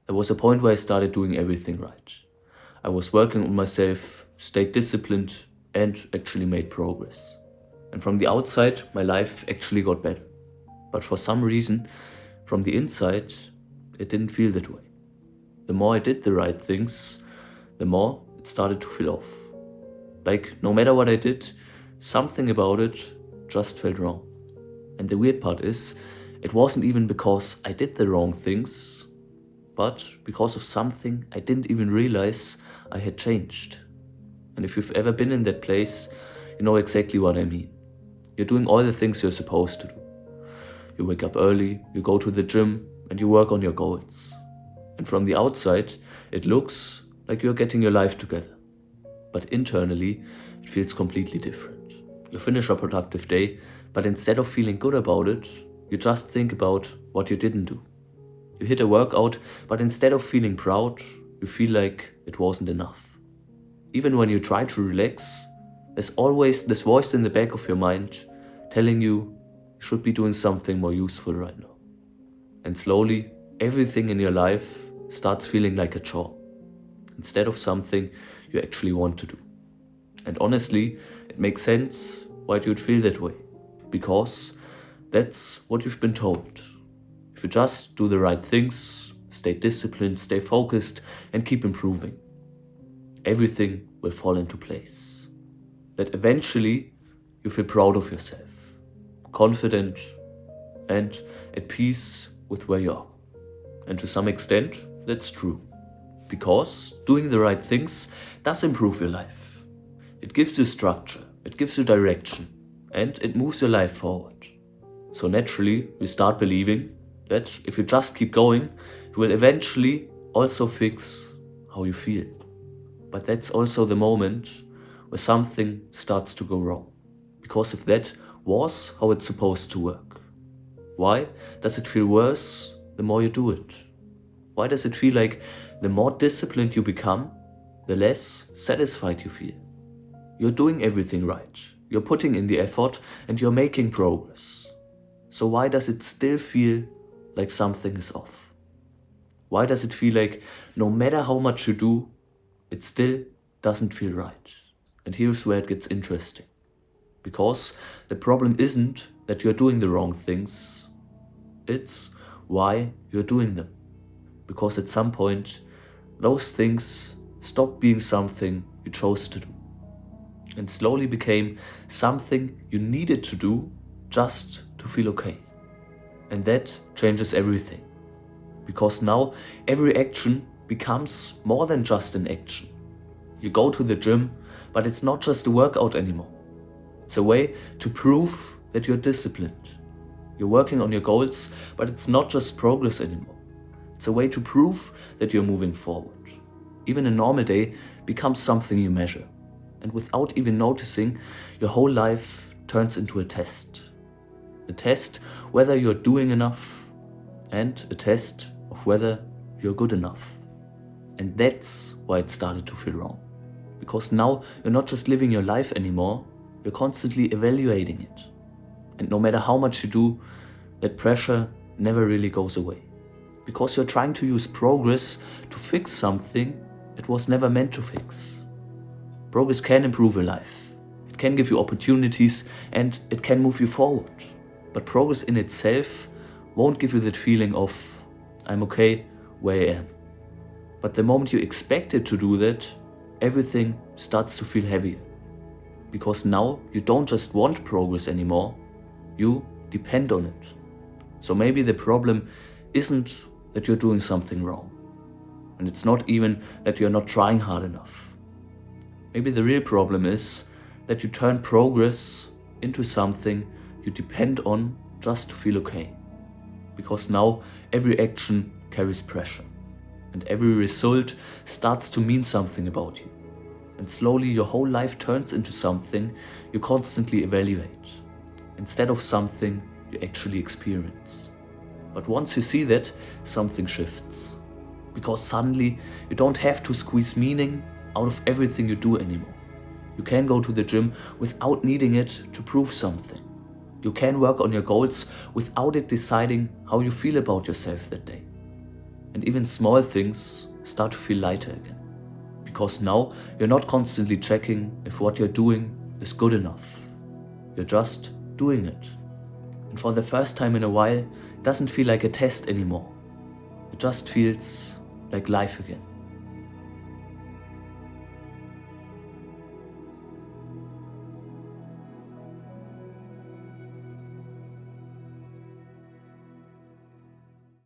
There was a point where I started doing everything right. I was working on myself, stayed disciplined, and actually made progress. And from the outside, my life actually got better. But for some reason, from the inside, it didn't feel that way. The more I did the right things, the more it started to feel off. Like, no matter what I did, something about it just felt wrong. And the weird part is, it wasn't even because I did the wrong things, but because of something I didn't even realize I had changed. And if you've ever been in that place, you know exactly what I mean. You're doing all the things you're supposed to do. You wake up early, you go to the gym, and you work on your goals. And from the outside, it looks like you're getting your life together. But internally, it feels completely different. You finish a productive day, but instead of feeling good about it, you just think about what you didn't do. You hit a workout, but instead of feeling proud, you feel like it wasn't enough. Even when you try to relax, there's always this voice in the back of your mind telling you should be doing something more useful right now. And slowly, everything in your life starts feeling like a chore, instead of something you actually want to do. And honestly, it makes sense why you'd feel that way, because that's what you've been told. If you just do the right things, stay disciplined, stay focused, and keep improving, everything will fall into place. That eventually you feel proud of yourself, confident, and at peace with where you are. And to some extent, that's true. Because doing the right things does improve your life. It gives you structure, it gives you direction, and it moves your life forward. So naturally, you start believing that if you just keep going, it will eventually also fix how you feel. But that's also the moment where something starts to go wrong. Because if that was how it's supposed to work, why does it feel worse the more you do it? Why does it feel like the more disciplined you become, the less satisfied you feel? You're doing everything right, you're putting in the effort, and you're making progress. So why does it still feel like something is off? Why does it feel like no matter how much you do, it still doesn't feel right? And here's where it gets interesting. Because the problem isn't that you're doing the wrong things, it's why you're doing them. Because at some point, those things stopped being something you chose to do and slowly became something you needed to do just to feel okay. And that changes everything. Because now every action becomes more than just an action. You go to the gym, but it's not just a workout anymore. It's a way to prove that you're disciplined. You're working on your goals, but it's not just progress anymore. It's a way to prove that you're moving forward. Even a normal day becomes something you measure. And without even noticing, your whole life turns into a test. A test whether you're doing enough, and a test of whether you're good enough. And that's why it started to feel wrong. Because now you're not just living your life anymore, you're constantly evaluating it. And no matter how much you do, that pressure never really goes away. Because you're trying to use progress to fix something it was never meant to fix. Progress can improve your life. It can give you opportunities and it can move you forward. But progress in itself won't give you that feeling of, I'm okay where I am. But the moment you expect it to do that, everything starts to feel heavier. Because now you don't just want progress anymore, you depend on it. So maybe the problem isn't that you're doing something wrong. And it's not even that you're not trying hard enough. Maybe the real problem is that you turn progress into something you depend on just to feel okay. Because now every action carries pressure. And every result starts to mean something about you. And slowly your whole life turns into something you constantly evaluate, instead of something you actually experience. But once you see that, something shifts. Because suddenly you don't have to squeeze meaning out of everything you do anymore. You can go to the gym without needing it to prove something. You can work on your goals without it deciding how you feel about yourself that day. And even small things start to feel lighter again. Because now you're not constantly checking if what you're doing is good enough. You're just doing it. And for the first time in a while, it doesn't feel like a test anymore. It just feels like life again.